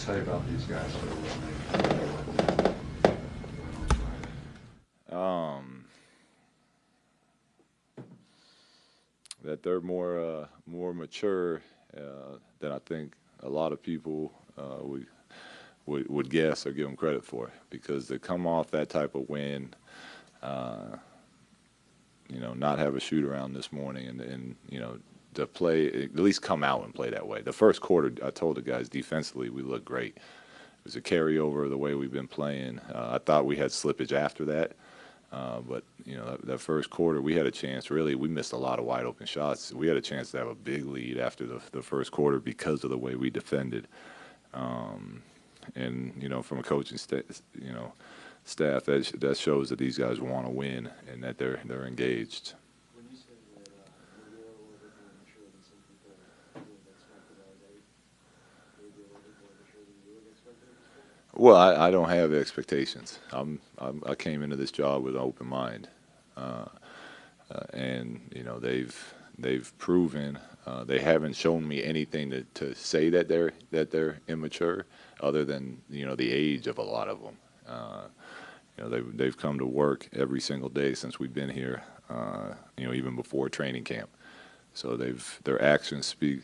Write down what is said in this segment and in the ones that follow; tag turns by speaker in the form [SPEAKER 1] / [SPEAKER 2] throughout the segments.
[SPEAKER 1] tell you about these guys that
[SPEAKER 2] Um, that they're more mature than I think a lot of people would guess or give them credit for, because to come off that type of win, uh, not have a shoot around this morning, and to play, at least come out and play that way. The first quarter, I told the guys defensively we looked great. It was a carryover of the way we've been playing. I thought we had slippage after that. But that first quarter, we had a chance. Really, we missed a lot of wide open shots. We had a chance to have a big lead after the first quarter because of the way we defended. Um, and from a coaching staff, that shows that these guys want to win and that they're engaged.
[SPEAKER 3] When you say that you're a little bit more mature than some people would have expected, are they maybe a little bit more mature than you would have expected at this point?
[SPEAKER 2] Well, I don't have expectations. I came into this job with an open mind, uh, and they've proven they haven't shown me anything to say that they're immature, other than the age of a lot of them. They've come to work every single day since we've been here. Even before training camp. So their actions speak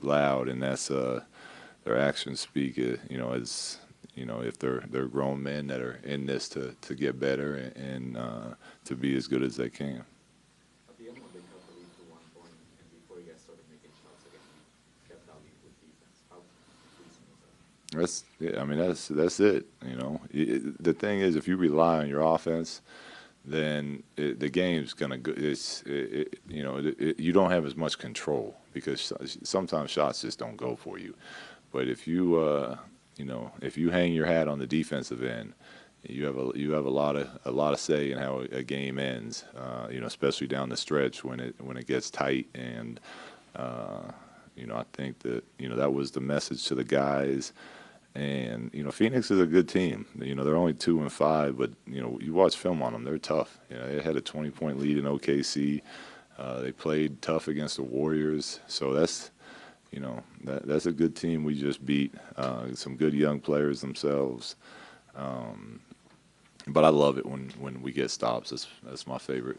[SPEAKER 2] loud, and that's their actions speak as if they're grown men that are in this to get better and to be as good as they can.
[SPEAKER 3] At the end when they cut the lead to 1 point and before you guys started making shots again, you kept that lead with defense. How pleasing was that?
[SPEAKER 2] That's yeah, I mean that's it. The thing is, if you rely on your offense, then the game's gonna go. You don't have as much control because sometimes shots just don't go for you. But if you hang your hat on the defensive end, you have a lot of say in how a game ends. Especially down the stretch when it gets tight. And I think that was the message to the guys. And Phoenix is a good team. They're only 2-5, but you watch film on them; they're tough. They had a 20-point lead in OKC. They played tough against the Warriors, so that's a good team we just beat. Some good young players themselves. Um, but I love it when we get stops. That's my favorite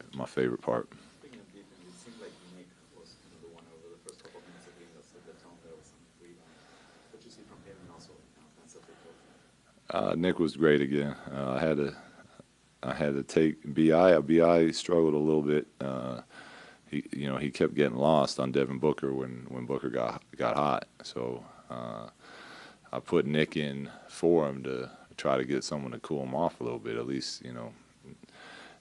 [SPEAKER 2] part.
[SPEAKER 3] Speaking of defense, it seemed like Nick was kind of the one over the first couple of minutes of the game that set the tone. There was some rebounds. What you see from him and also offensively coaching.
[SPEAKER 2] Nick was great again. I had to take Bi. Bi struggled a little bit. He kept getting lost on Devin Booker when Booker got hot. So I put Nick in for him to try to get someone to cool him off a little bit, at least.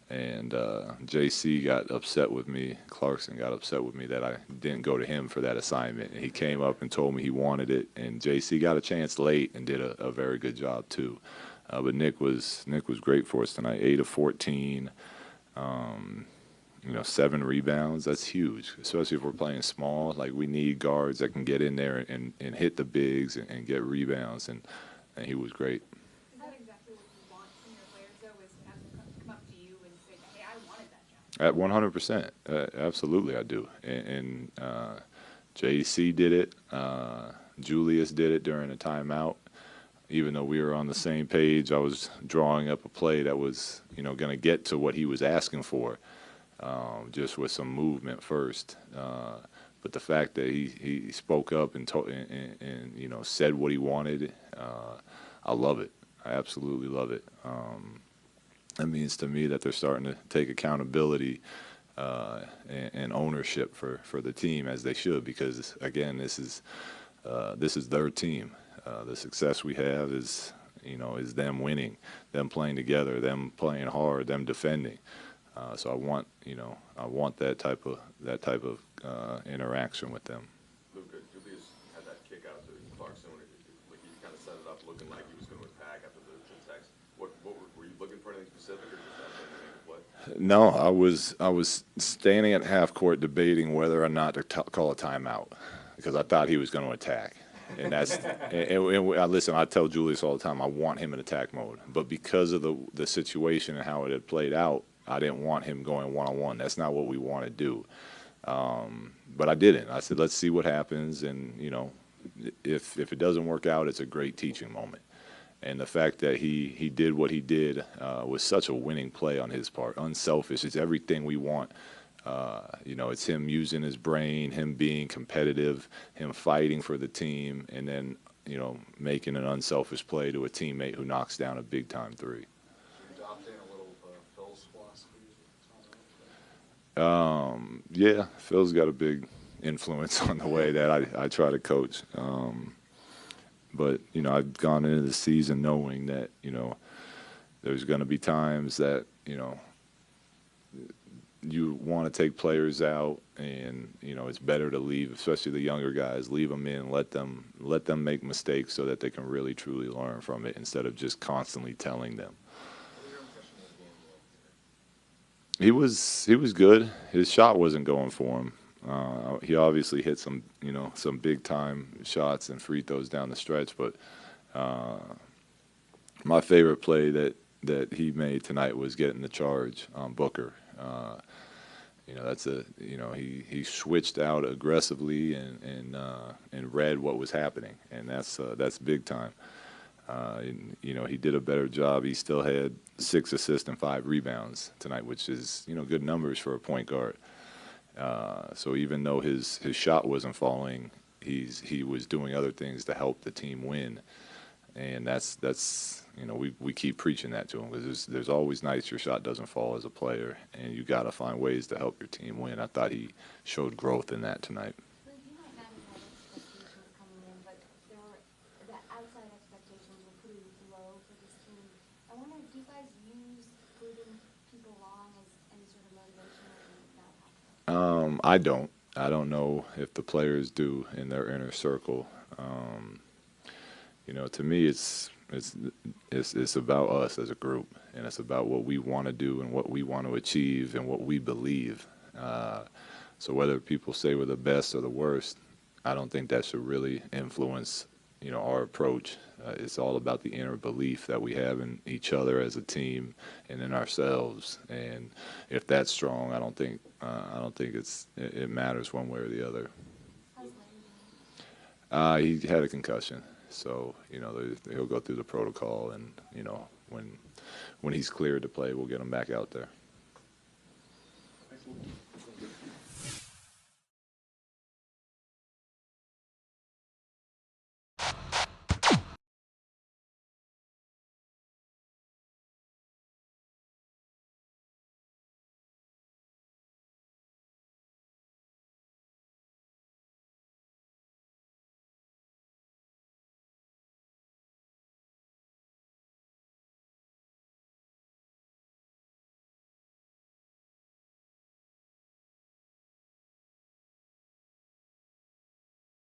[SPEAKER 2] And JC got upset with me. Clarkson got upset with me that I didn't go to him for that assignment. And he came up and told me he wanted it. And JC got a chance late and did a very good job too. But Nick was great for us tonight. 8 of 14. 7 rebounds. That's huge, especially if we're playing small. Like, we need guards that can get in there and hit the bigs and get rebounds. And he was great.
[SPEAKER 4] Is that exactly what you want from your players, though, is to have them come up to you and say, hey, I wanted that job?
[SPEAKER 2] At 100%, absolutely, I do. And JC did it. Julius did it during a timeout. Even though we were on the same page, I was drawing up a play that was, going to get to what he was asking for, just with some movement first. But the fact that he spoke up and said what he wanted, I love it. I absolutely love it. That means to me that they're starting to take accountability and ownership for the team, as they should, because again, this is their team. The success we have is them winning, them playing together, them playing hard, them defending. So I want that type of interaction with them.
[SPEAKER 5] Luka, Julius had that kick out to Clarkson. Like, he kind of set it up looking like he was going to attack after the text. Were you looking for anything specific, or just that make a play?
[SPEAKER 2] No, I was standing at half court debating whether or not to call a timeout, because I thought he was going to attack. And listen, I tell Julius all the time, I want him in attack mode. But because of the situation and how it had played out, I didn't want him going one-on-one. That's not what we want to do. But I didn't. I said, let's see what happens. And, if it doesn't work out, it's a great teaching moment. And the fact that he did what he did was such a winning play on his part. Unselfish. It's everything we want. It's him using his brain, him being competitive, him fighting for the team, and then, making an unselfish play to a teammate who knocks down a big-time three.
[SPEAKER 3] Adopting a little Phil's philosophy.
[SPEAKER 2] Yeah, Phil's got a big influence on the way that I try to coach. But, I've gone into the season knowing that, there's going to be times that, you want to take players out, and it's better to leave, especially the younger guys. Leave them in, let them make mistakes so that they can really truly learn from it instead of just constantly telling them. He was good. His shot wasn't going for him. He obviously hit some big time shots and free throws down the stretch, but my favorite play that he made tonight was getting the charge on Booker. He switched out aggressively and read what was happening, and that's big time. He did a better job. He still had 6 assists and 5 rebounds tonight, which is good numbers for a point guard. So even though his shot wasn't falling, he was doing other things to help the team win. And that's we keep preaching that to him, because there's always nights your shot doesn't fall as a player, and you got to find ways to help your team win. I thought he showed growth in that tonight.
[SPEAKER 1] Well, you might not have had expectations coming in, but the outside expectations were pretty low for this team. I wonder, do you guys use proving people wrong as any sort of motivation, or not?
[SPEAKER 2] I don't. I don't know if the players do in their inner circle. To me, it's about us as a group, and it's about what we want to do and what we want to achieve and what we believe. So whether people say we're the best or the worst, I don't think that should really influence our approach. It's all about the inner belief that we have in each other as a team and in ourselves. And if that's strong, I don't think it matters one way or the other.
[SPEAKER 1] How's Larry doing?
[SPEAKER 2] He had a concussion, so he'll go through the protocol, and when he's cleared to play, we'll get him back out there.